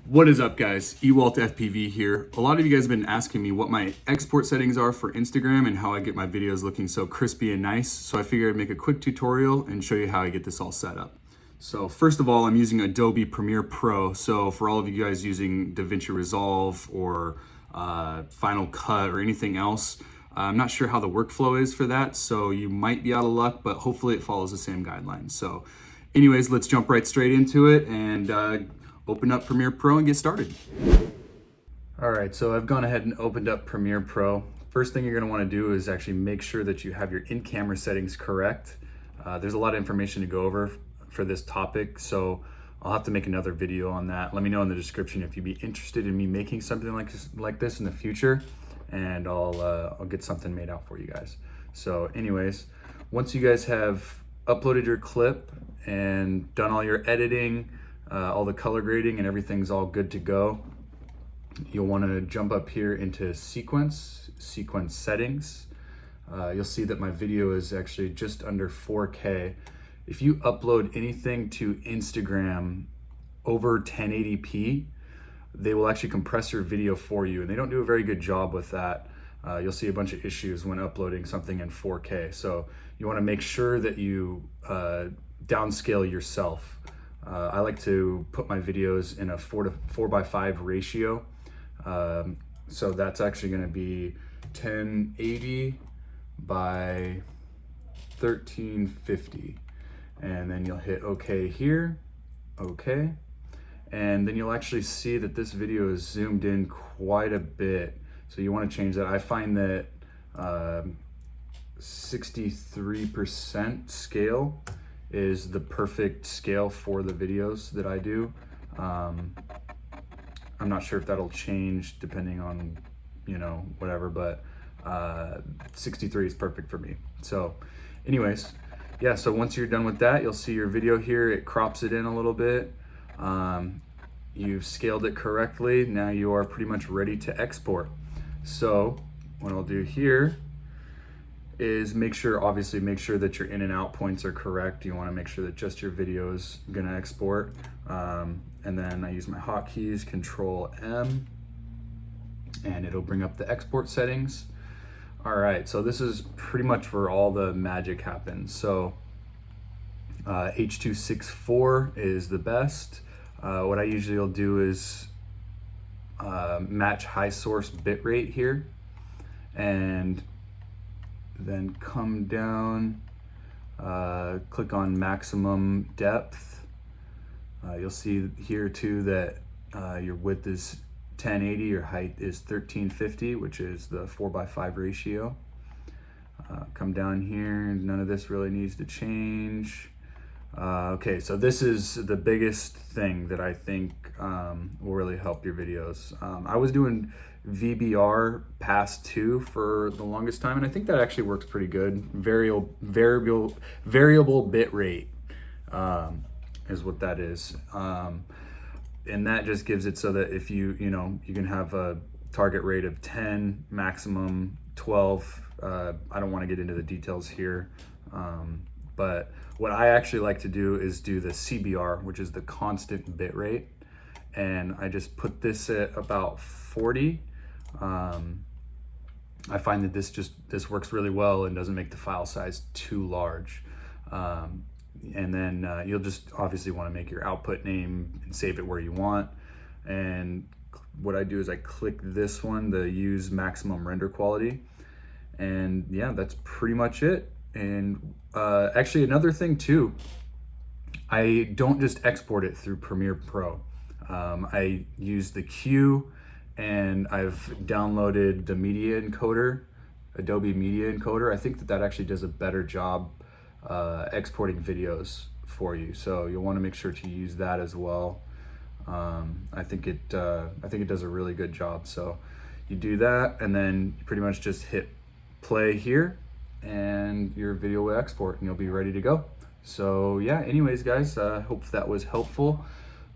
What is up, guys? Ewalt FPV here. A lot of you guys have been asking me what my export settings are for Instagram and how I get my videos looking so crispy and nice. So I figured I'd make a quick tutorial and show you how I get this all set up. So first of all, I'm using Adobe Premiere Pro. So for all of you guys using DaVinci Resolve or Final Cut or anything else, I'm not sure how the workflow is for that. So you might be out of luck, but hopefully it follows the same guidelines. So anyways, let's jump right straight into it and open up Premiere Pro and get started. All right, so I've gone ahead and opened up Premiere Pro. First thing you're gonna wanna do is actually make sure that you have your in-camera settings correct. There's a lot of information to go over for this topic, so I'll have to make another video on that. Let me know in the description if you'd be interested in me making something like this in the future, and I'll get something made out for you guys. So anyways, once you guys have uploaded your clip and done all your editing, all the color grading and everything's all good to go, you'll want to jump up here into sequence settings. You'll see that my video is actually just under 4K. If you upload anything to Instagram over 1080p, they will actually compress your video for you, and they don't do a very good job with that. You'll see a bunch of issues when uploading something in 4K. So you want to make sure that you downscale yourself. I like to put my videos in a 4:5 ratio. So that's actually going to be 1080 by 1350. And then you'll hit OK here, OK. And then you'll actually see that this video is zoomed in quite a bit. So you want to change that. I find that 63% scale is the perfect scale for the videos that I do. I'm not sure if that'll change depending on, whatever, but 63 is perfect for me. So anyways, yeah, so once you're done with that, you'll see your video here. It crops it in a little bit. You've scaled it correctly. Now you are pretty much ready to export. So what I'll do here is obviously make sure that your in and out points are correct. You want to make sure that just your video is going to export. And then I use my hotkeys, Control M, and it'll bring up the export settings. All right, so this is pretty much where all the magic happens. So H.264 is the best. What I usually will do is match high source bitrate here, and then come down, click on maximum depth. You'll see here too that your width is 1080, your height is 1350, which is the 4:5 ratio. Come down here, none of this really needs to change. Okay, so this is the biggest thing that I think will really help your videos. I was doing VBR Pass 2 for the longest time, and I think that actually works pretty good. Variable bit rate is what that is. And that just gives it so that if you can have a target rate of 10, maximum 12. I don't want to get into the details here. But what I actually like to do is do the CBR, which is the constant bit rate. And I just put this at about 40. I find that this works really well and doesn't make the file size too large. And then you'll just obviously want to make your output name and save it where you want. And what I do is I click this one, the use maximum render quality. And yeah, that's pretty much it. And actually another thing too, I don't just export it through Premiere Pro. I use the queue, and I've downloaded the media encoder, Adobe Media Encoder. I think that actually does a better job exporting videos for you. So you'll want to make sure to use that as well. I think it does a really good job. So you do that, and then you pretty much just hit play here, and your video will export and you'll be ready to go. So yeah, anyways guys, hope that was helpful.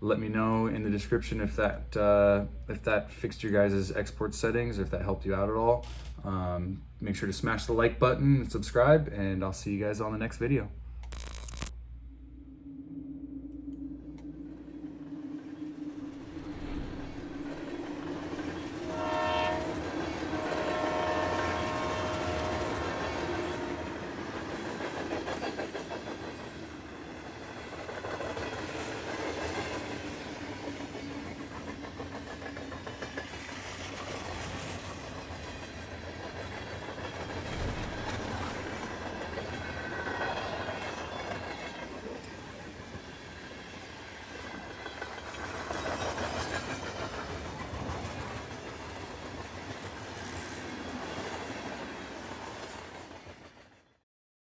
Let me know in the description if that fixed your guys' export settings, or if that helped you out at all. Make sure to smash the like button and subscribe, and I'll see you guys on the next video.